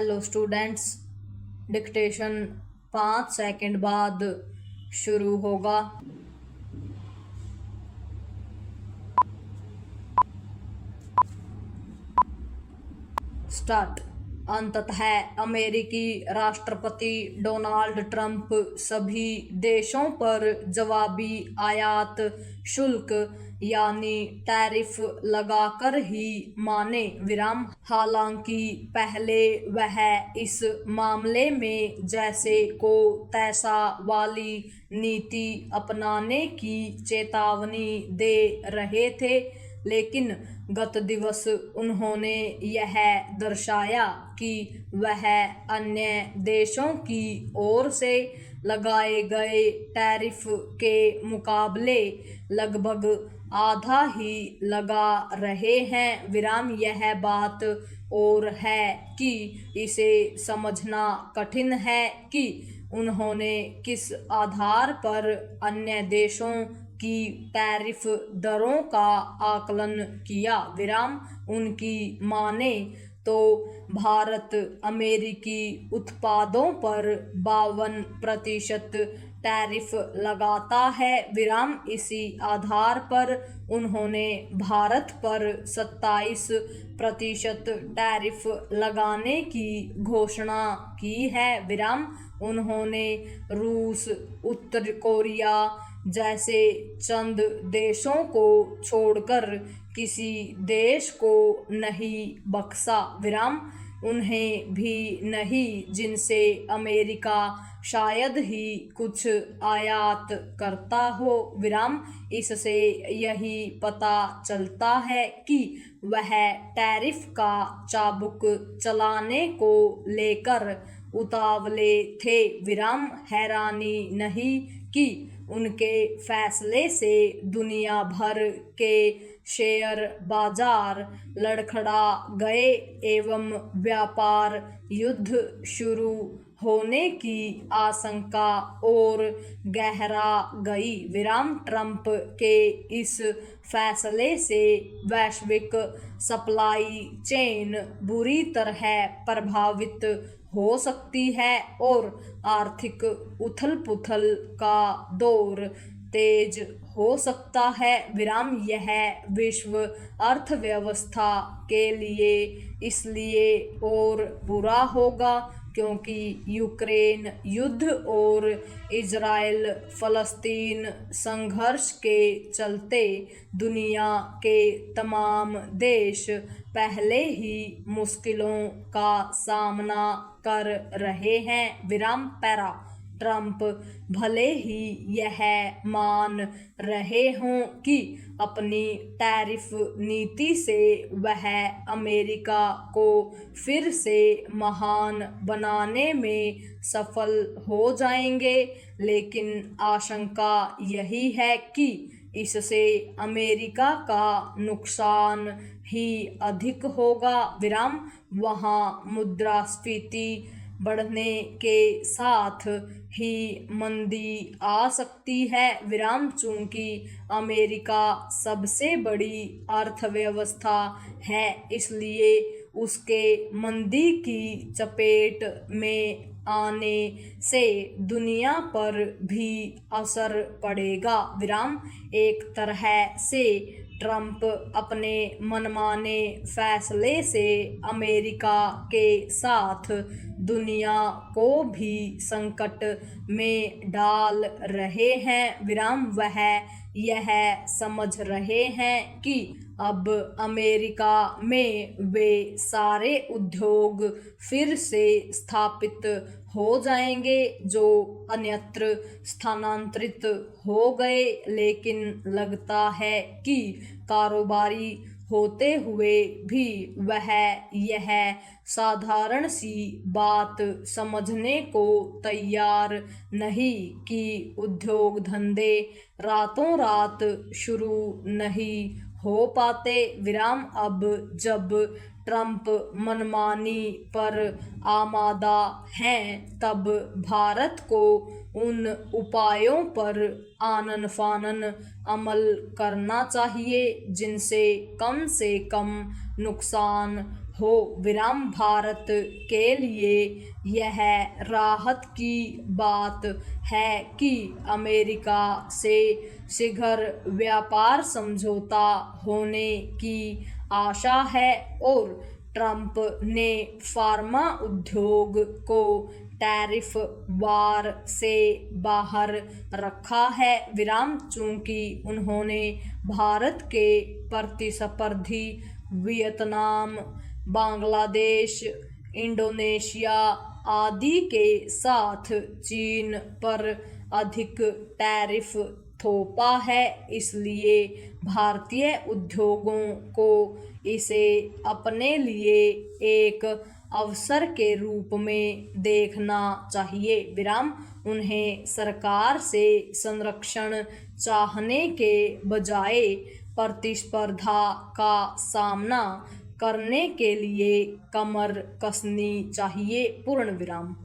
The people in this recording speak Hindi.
हेलो स्टूडेंट्स, डिक्टेशन 5 सेकंड बाद शुरू होगा। स्टार्ट। अंततः अमेरिकी राष्ट्रपति डोनाल्ड ट्रंप सभी देशों पर जवाबी आयात शुल्क यानी टैरिफ लगाकर ही माने विराम। हालांकि पहले वह इस मामले में जैसे को तैसा वाली नीति अपनाने की चेतावनी दे रहे थे, लेकिन गत दिवस उन्होंने यह दर्शाया कि वह अन्य देशों की ओर से लगाए गए टैरिफ के मुकाबले लगभग आधा ही लगा रहे हैं विराम। यह बात और है कि इसे समझना कठिन है कि उन्होंने किस आधार पर अन्य देशों की टैरिफ दरों का आकलन किया विराम। उनकी माने तो भारत अमेरिकी उत्पादों पर 52% टैरिफ लगाता है विराम। इसी आधार पर उन्होंने भारत पर 27% टैरिफ लगाने की घोषणा की है विराम। उन्होंने रूस, उत्तर कोरिया जैसे चंद देशों को छोड़कर किसी देश को नहीं बख्शा विराम। उन्हें भी नहीं जिनसे अमेरिका शायद ही कुछ आयात करता हो विराम। इससे यही पता चलता है कि वह टैरिफ का चाबुक चलाने को लेकर उतावले थे विराम। हैरानी नहीं कि उनके फैसले से दुनिया भर के शेयर बाजार लड़खड़ा गए एवं व्यापार युद्ध शुरू होने की आशंका और गहरा गई विराम। ट्रंप के इस फैसले से वैश्विक सप्लाई चेन बुरी तरह प्रभावित हो सकती है और आर्थिक उथल-पुथल का दौर तेज हो सकता है विराम। यह विश्व अर्थव्यवस्था के लिए इसलिए और बुरा होगा क्योंकि यूक्रेन युद्ध और इजराइल फलस्तीन संघर्ष के चलते दुनिया के तमाम देश पहले ही मुश्किलों का सामना कर रहे हैं विराम। पैरा। ट्रंप भले ही यह मान रहे हों कि अपनी टैरिफ नीति से वह अमेरिका को फिर से महान बनाने में सफल हो जाएंगे, लेकिन आशंका यही है कि इससे अमेरिका का नुकसान ही अधिक होगा विराम। वहाँ मुद्रास्फीति बढ़ने के साथ ही मंदी आ सकती है विराम। चूंकि अमेरिका सबसे बड़ी अर्थव्यवस्था है, इसलिए उसके मंदी की चपेट में आने से दुनिया पर भी असर पड़ेगा विराम। एक तरह से ट्रंप अपने मनमाने फैसले से अमेरिका के साथ दुनिया को भी संकट में डाल रहे हैं विराम। वह यह समझ रहे हैं कि अब अमेरिका में वे सारे उद्योग फिर से स्थापित हो जाएंगे जो अन्यत्र स्थानांतरित हो गए, लेकिन लगता है कि कारोबारी होते हुए भी वह यह साधारण सी बात समझने को तैयार नहीं कि उद्योग धंधे रातों रात शुरू नहीं हो पाते विराम। अब जब ट्रंप मनमानी पर आमादा हैं, तब भारत को उन उपायों पर आनन फानन अमल करना चाहिए जिनसे कम से कम नुकसान हो विराम। भारत के लिए यह राहत की बात है कि अमेरिका से शीघ्र व्यापार समझौता होने की आशा है और ट्रंप ने फार्मा उद्योग को टैरिफ वार से बाहर रखा है विराम। चूंकि उन्होंने भारत के प्रतिस्पर्धी वियतनाम, बांग्लादेश, इंडोनेशिया आदि के साथ चीन पर अधिक टैरिफ थोपा है, इसलिए भारतीय उद्योगों को इसे अपने लिए एक अवसर के रूप में देखना चाहिए विराम। उन्हें सरकार से संरक्षण चाहने के बजाय प्रतिस्पर्धा का सामना करने के लिए कमर कसनी चाहिए। पूर्ण विराम।